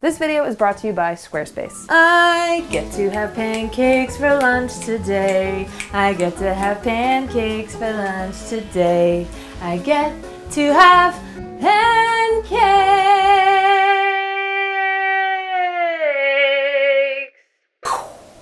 This video is brought to you by Squarespace. I get to have pancakes for lunch today. I get to have pancakes for lunch today. I get to have pancakes.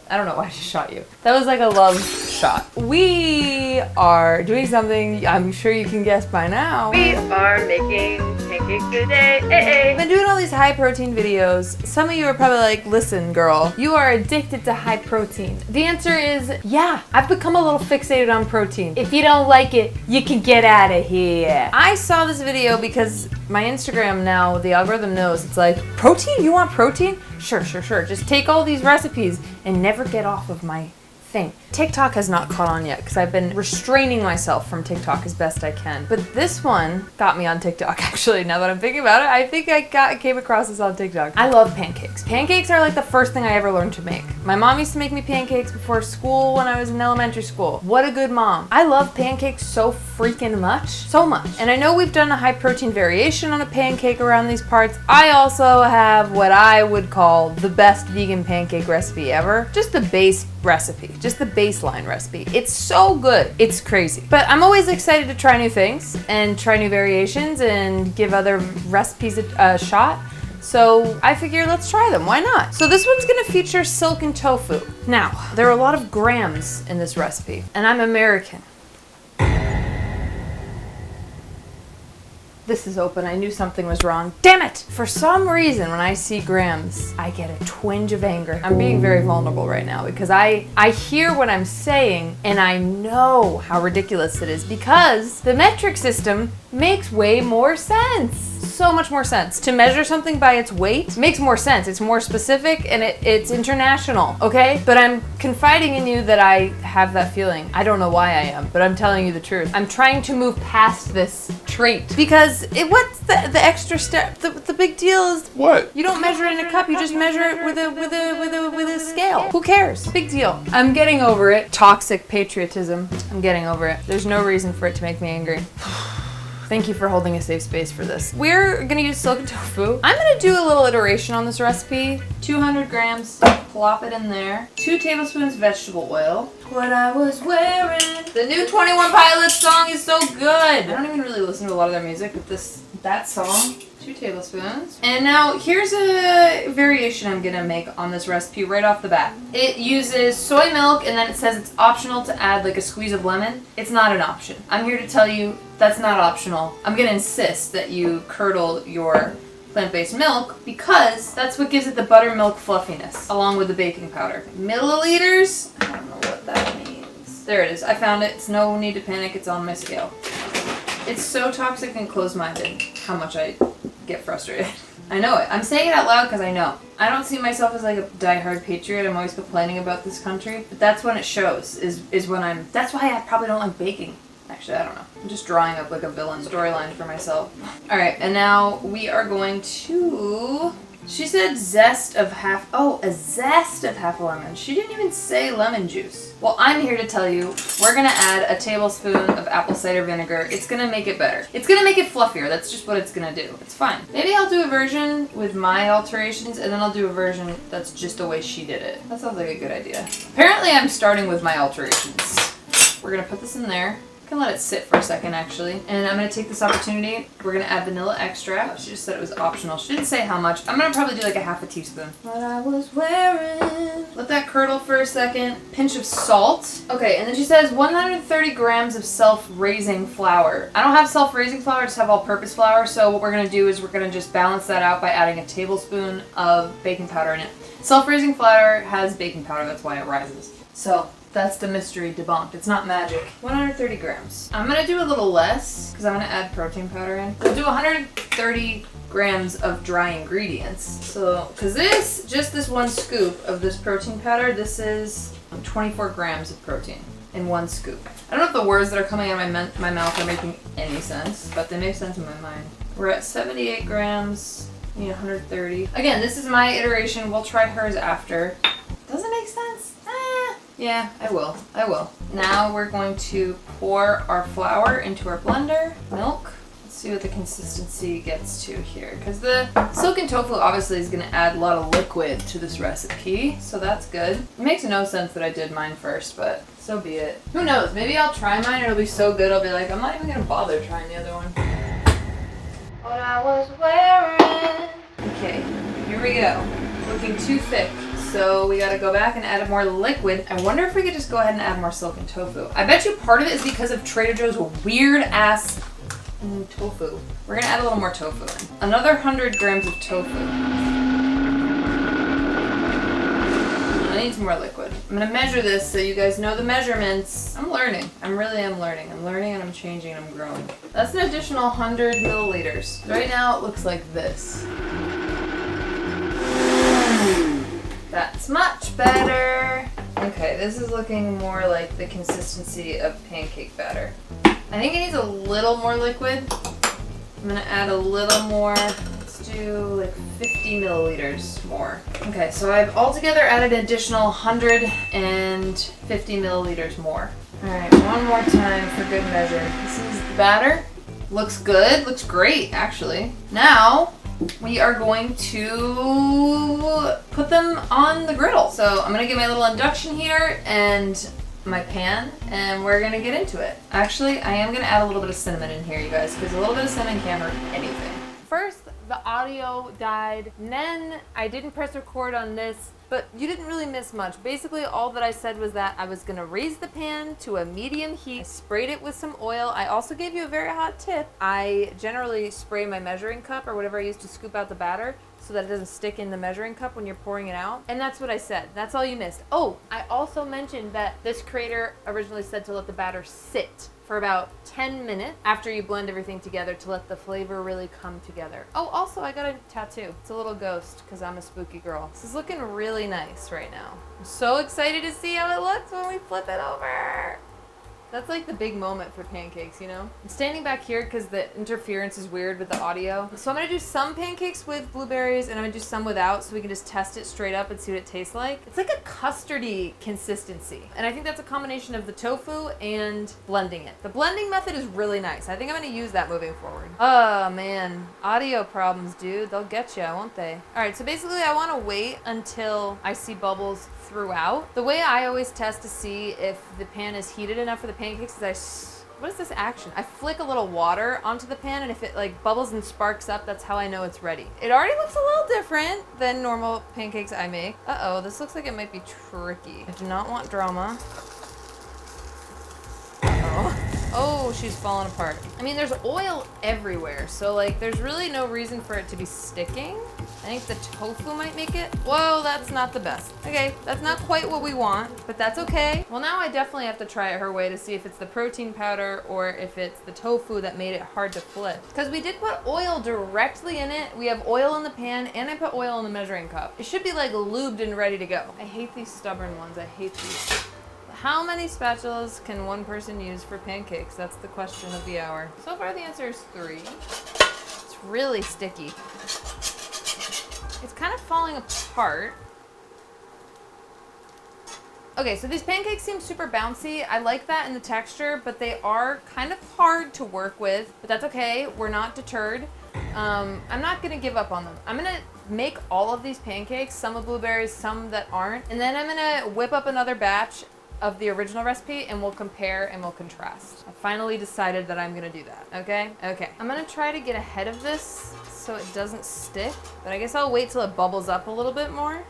I don't know why I just shot you. That was like a love shot. We are doing something I'm sure you can guess by now. We are making pancakes today. I've been doing all these high protein videos. Some of you are probably like, listen girl, you are addicted to high protein. The answer is, yeah, I've become a little fixated on protein. If you don't like it, you can get out of here. I saw this video because my Instagram now, the algorithm knows. It's like, protein? You want protein? Sure. Just take all these recipes and never get off of my thing. TikTok has not caught on yet because I've been restraining myself from TikTok as best I can. But this one got me on TikTok actually. Now that I'm thinking about it, I think I came across this on TikTok. I love pancakes. Pancakes are like the first thing I ever learned to make. My mom used to make me pancakes before school when I was in elementary school. What a good mom. I love pancakes so freaking much. So much. And I know we've done a high protein variation on a pancake around these parts. I also have what I would call the best vegan pancake recipe ever. Just the base recipe. Just the baseline recipe. It's so good. It's crazy. But I'm always excited to try new things and try new variations and give other recipes a shot. So I figure let's try them. Why not? So this one's gonna feature silken tofu. Now, there are a lot of grams in this recipe, and I'm American. This is open. I knew something was wrong. Damn it! For some reason, when I see grams, I get a twinge of anger. I'm being very vulnerable right now because I hear what I'm saying and I know how ridiculous it is because the metric system makes way more sense. So much more sense. To measure something by its weight makes more sense. It's more specific and it's international, okay? But I'm confiding in you that I have that feeling. I don't know why I am, but I'm telling you the truth. I'm trying to move past this trait because what's the extra step? The big deal is what? You don't measure it in a cup. You just measure it with a scale. Who cares? Big deal. I'm getting over it. Toxic patriotism. I'm getting over it. There's no reason for it to make me angry. Thank you for holding a safe space for this. We're gonna use silken tofu. I'm gonna do a little iteration on this recipe. 200 grams, plop it in there. 2 tablespoons vegetable oil. What I was wearing. The new 21 Pilots song is so good. I don't even really listen to a lot of their music, but that song. 2 tablespoons. And now here's a variation I'm gonna make on this recipe right off the bat. It uses soy milk and then it says it's optional to add like a squeeze of lemon. It's not an option. I'm here to tell you that's not optional. I'm gonna insist that you curdle your plant-based milk because that's what gives it the buttermilk fluffiness along with the baking powder. Milliliters? I don't know what that means. There it is. I found it. It's no need to panic. It's on my scale. It's so toxic and close-minded how much I get frustrated. I know it. I'm saying it out loud because I know. I don't see myself as like a diehard patriot. I'm always complaining about this country. But that's when it shows, is when that's why I probably don't like baking. Actually, I don't know. I'm just drawing up like a villain storyline for myself. Alright, and now we are going to... She said a zest of half a lemon. She didn't even say lemon juice. Well, I'm here to tell you, we're gonna add a tablespoon of apple cider vinegar. It's gonna make it better. It's gonna make it fluffier. That's just what it's gonna do. It's fine. Maybe I'll do a version with my alterations, and then I'll do a version that's just the way she did it. That sounds like a good idea. Apparently, I'm starting with my alterations. We're gonna put this in there. I can let it sit for a second actually. And I'm gonna take this opportunity. We're gonna add vanilla extract. She just said it was optional. She didn't say how much. I'm gonna probably do like a half a teaspoon. What I was wearing. Let that curdle for a second. Pinch of salt. Okay, and then she says 130 grams of self-raising flour. I don't have self-raising flour, I just have all-purpose flour. So what we're gonna do is we're gonna just balance that out by adding a tablespoon of baking powder in it. Self-raising flour has baking powder, that's why it rises. So that's the mystery debunked. It's not magic. 130 grams. I'm gonna do a little less because I'm gonna add protein powder in. We'll do 130 grams of dry ingredients. So, because just this one scoop of this protein powder, this is 24 grams of protein in one scoop. I don't know if the words that are coming out of my mouth are making any sense, but they make sense in my mind. We're at 78 grams. We need 130. Again, this is my iteration. We'll try hers after. Does it make sense? Yeah, I will. Now we're going to pour our flour into our blender. Milk. Let's See what the consistency gets to here, because the silken tofu obviously is going to add a lot of liquid to this recipe, so that's good. It makes no sense that I did mine first, but so be it. Who knows, maybe I'll try mine, it'll be so good I'll be like, I'm not even going to bother trying the other one. What I was wearing. Okay, here we go. Looking too thick, so we gotta go back and add more liquid. I wonder if we could just go ahead and add more silken tofu. I bet you part of it is because of Trader Joe's weird ass tofu. We're gonna add a little more tofu in. Another 100 grams of tofu. I need some more liquid. I'm gonna measure this so you guys know the measurements. I'm learning. I really am learning. I'm learning and I'm changing and I'm growing. That's an additional 100 milliliters. Right now it looks like this. That's much better. Okay, this is looking more like the consistency of pancake batter. I think it needs a little more liquid. I'm gonna add a little more. Let's do like 50 milliliters more. Okay, so I've altogether added an additional 150 milliliters more. All right, one more time for good measure. This is the batter. Looks good, looks great actually. Now, we are going to put them on the griddle. So I'm gonna get my little induction heater and my pan, and we're gonna get into it. Actually, I am gonna add a little bit of cinnamon in here, you guys, because a little bit of cinnamon can't hurt anything. First, the audio died, and then I didn't press record on this, but you didn't really miss much. Basically, all that I said was that I was gonna raise the pan to a medium heat. I sprayed it with some oil. I also gave you a very hot tip. I generally spray my measuring cup or whatever I use to scoop out the batter so that it doesn't stick in the measuring cup when you're pouring it out. And that's what I said. That's all you missed. Oh, I also mentioned that this creator originally said to let the batter sit for about 10 minutes after you blend everything together to let the flavor really come together. Oh, also I got a tattoo. It's a little ghost because I'm a spooky girl. This is looking really nice right now. I'm so excited to see how it looks when we flip it over. That's like the big moment for pancakes, you know? I'm standing back here because the interference is weird with the audio. So I'm gonna do some pancakes with blueberries and I'm gonna do some without so we can just test it straight up and see what it tastes like. It's like a custardy consistency. And I think that's a combination of the tofu and blending it. The blending method is really nice. I think I'm gonna use that moving forward. Oh man, audio problems, dude. They'll get you, won't they? All right, so basically I wanna wait until I see bubbles throughout. The way I always test to see if the pan is heated enough for the pancakes is what is this action? I flick a little water onto the pan, and if it like bubbles and sparks up, that's how I know it's ready. It already looks a little different than normal pancakes I make. Uh-oh, this looks like it might be tricky. I do not want drama. Uh-oh. Oh, she's falling apart. I mean, there's oil everywhere, so like there's really no reason for it to be sticking. I think the tofu might make it. Whoa, that's not the best. Okay, that's not quite what we want, but that's okay. Well, now I definitely have to try it her way to see if it's the protein powder or if it's the tofu that made it hard to flip. Because we did put oil directly in it. We have oil in the pan and I put oil in the measuring cup. It should be like lubed and ready to go. I hate these stubborn ones. I hate these. How many spatulas can one person use for pancakes? That's the question of the hour. So far the answer is 3. It's really sticky. It's kind of falling apart. Okay, so these pancakes seem super bouncy. I like that in the texture, but they are kind of hard to work with, but that's okay. We're not deterred. I'm not gonna give up on them. I'm gonna make all of these pancakes, some with blueberries, some that aren't, and then I'm gonna whip up another batch of the original recipe and we'll compare and we'll contrast. I finally decided that I'm gonna do that, okay? Okay, I'm gonna try to get ahead of this so it doesn't stick, but I guess I'll wait till it bubbles up a little bit more.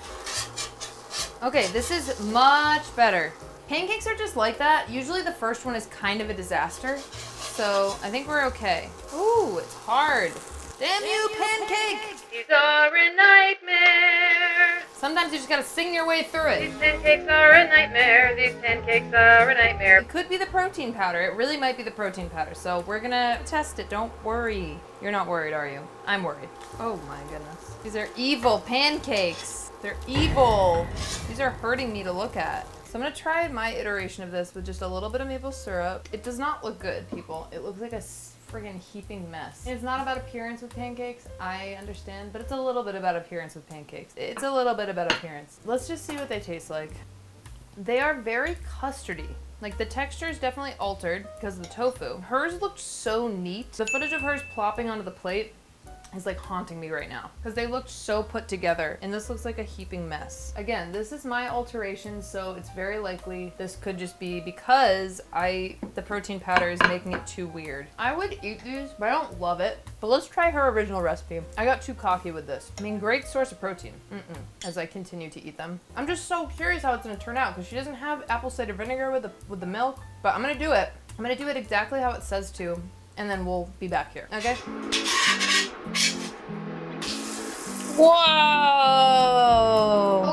Okay, this is much better. Pancakes are just like that. Usually the first one is kind of a disaster, so I think we're okay. Ooh, it's hard. Damn you, pancake! These are a nightmare. Sometimes you just gotta sing your way through it. These pancakes are a nightmare. These pancakes are a nightmare. It could be the protein powder. It really might be the protein powder. So we're gonna test it. Don't worry. You're not worried, are you? I'm worried. Oh my goodness. These are evil pancakes. They're evil. These are hurting me to look at. So I'm gonna try my iteration of this with just a little bit of maple syrup. It does not look good, people. It looks like a friggin' heaping mess. It's not about appearance with pancakes, I understand, but it's a little bit about appearance with pancakes. It's a little bit about appearance. Let's just see what they taste like. They are very custardy. Like the texture is definitely altered because of the tofu. Hers looked so neat. The footage of hers plopping onto the plate is like haunting me right now because they looked so put together and this looks like a heaping mess. Again, this is my alteration, so it's very likely this could just be because the protein powder is making it too weird. I would eat these, but I don't love it. But let's try her original recipe. I got too cocky with this. I mean, great source of protein as I continue to eat them. I'm just so curious how it's gonna turn out because she doesn't have apple cider vinegar with the milk, but I'm gonna do it. I'm gonna do it exactly how it says to, and then we'll be back here, okay? Whoa!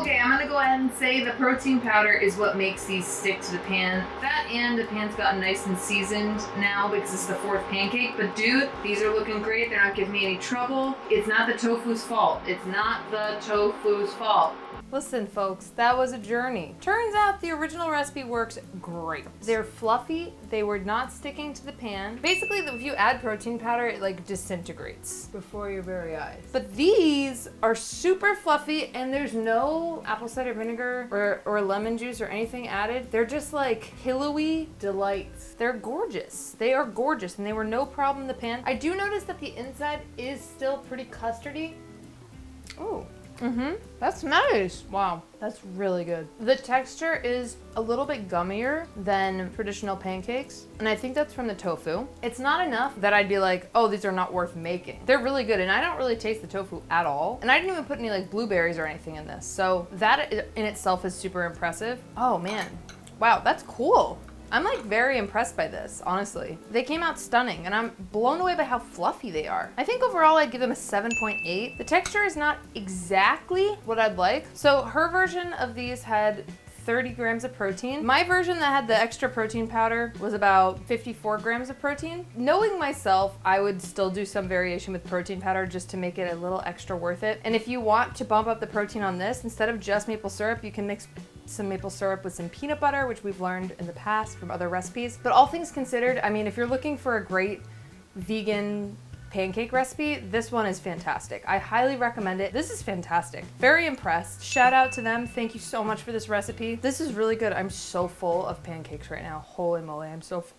Okay, I'm gonna go ahead and say the protein powder is what makes these stick to the pan. That and the pan's gotten nice and seasoned now because it's the 4th pancake. But dude, these are looking great. They're not giving me any trouble. It's not the tofu's fault. It's not the tofu's fault. Listen, folks, that was a journey. Turns out the original recipe works great. They're fluffy, they were not sticking to the pan. Basically, if you add protein powder, it like disintegrates before your very eyes. But these are super fluffy and there's no apple cider vinegar or lemon juice or anything added. They're just like pillowy delights. They're gorgeous. They are gorgeous and they were no problem in the pan. I do notice that the inside is still pretty custardy. Oh. That's nice. Wow, that's really good. The texture is a little bit gummier than traditional pancakes, and I think that's from the tofu. It's not enough that I'd be like, oh, these are not worth making. They're really good, and I don't really taste the tofu at all. And I didn't even put any like blueberries or anything in this, so that in itself is super impressive. Oh man, wow, that's cool. I'm like very impressed by this, honestly. They came out stunning and I'm blown away by how fluffy they are. I think overall I'd give them a 7.8. The texture is not exactly what I'd like. So her version of these had 30 grams of protein. My version that had the extra protein powder was about 54 grams of protein. Knowing myself, I would still do some variation with protein powder just to make it a little extra worth it. And if you want to bump up the protein on this, instead of just maple syrup, you can mix some maple syrup with some peanut butter, which we've learned in the past from other recipes. But all things considered, I mean, if you're looking for a great vegan pancake recipe, this one is fantastic. I highly recommend it. This is fantastic. Very impressed. Shout out to them. Thank you so much for this recipe. This is really good. I'm so full of pancakes right now. Holy moly, I'm so full.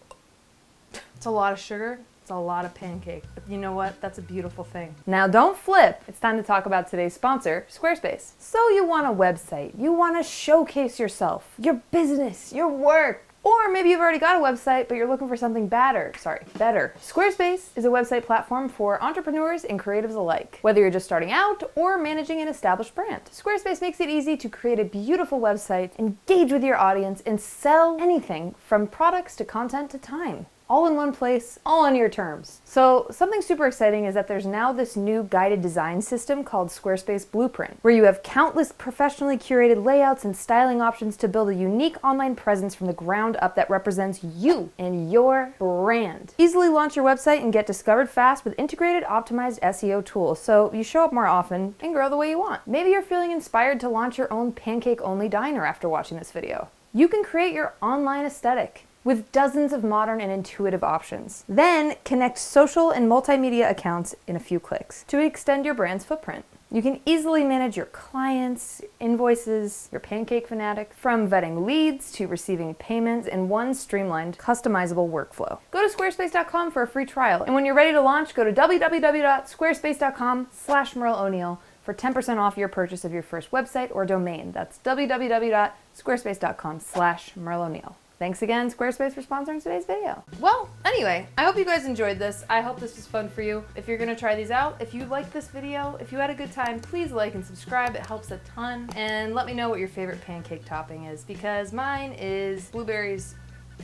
It's a lot of sugar. It's a lot of pancake, but you know what? That's a beautiful thing. Now don't flip. It's time to talk about today's sponsor, Squarespace. So you want a website, you want to showcase yourself, your business, your work, or maybe you've already got a website, but you're looking for something better. Squarespace is a website platform for entrepreneurs and creatives alike. Whether you're just starting out or managing an established brand, Squarespace makes it easy to create a beautiful website, engage with your audience, and sell anything from products to content to time. All in one place, all on your terms. So something super exciting is that there's now this new guided design system called Squarespace Blueprint, where you have countless professionally curated layouts and styling options to build a unique online presence from the ground up that represents you and your brand. Easily launch your website and get discovered fast with integrated, optimized SEO tools, so you show up more often and grow the way you want. Maybe you're feeling inspired to launch your own pancake-only diner after watching this video. You can create your online aesthetic with dozens of modern and intuitive options. Then connect social and multimedia accounts in a few clicks to extend your brand's footprint. You can easily manage your clients, invoices, your pancake fanatic, from vetting leads to receiving payments in one streamlined, customizable workflow. Go to squarespace.com for a free trial. And when you're ready to launch, go to www.squarespace.com/MerleO'Neil for 10% off your purchase of your first website or domain. That's www.squarespace.com/MerleO'Neil. Thanks again, Squarespace, for sponsoring today's video. Well, anyway, I hope you guys enjoyed this. I hope this was fun for you. If you're gonna try these out, if you liked this video, if you had a good time, please like and subscribe. It helps a ton. And let me know what your favorite pancake topping is, because mine is blueberries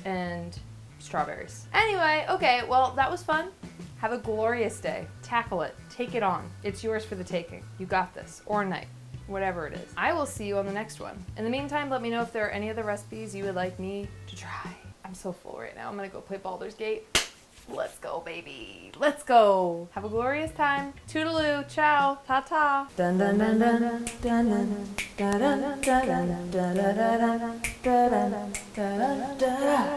and strawberries. Anyway, okay, well, that was fun. Have a glorious day. Tackle it. Take it on. It's yours for the taking. You got this. Or night. Whatever it is. I will see you on the next one. In the meantime, let me know if there are any other recipes you would like me to try. I'm so full right now. I'm gonna go play Baldur's Gate. Let's go, baby. Let's go. Have a glorious time. Toodaloo. Ciao. Ta-ta. Dun dun dun dun dun dun dun dun dun dun dun dun dun dun dun dun dun.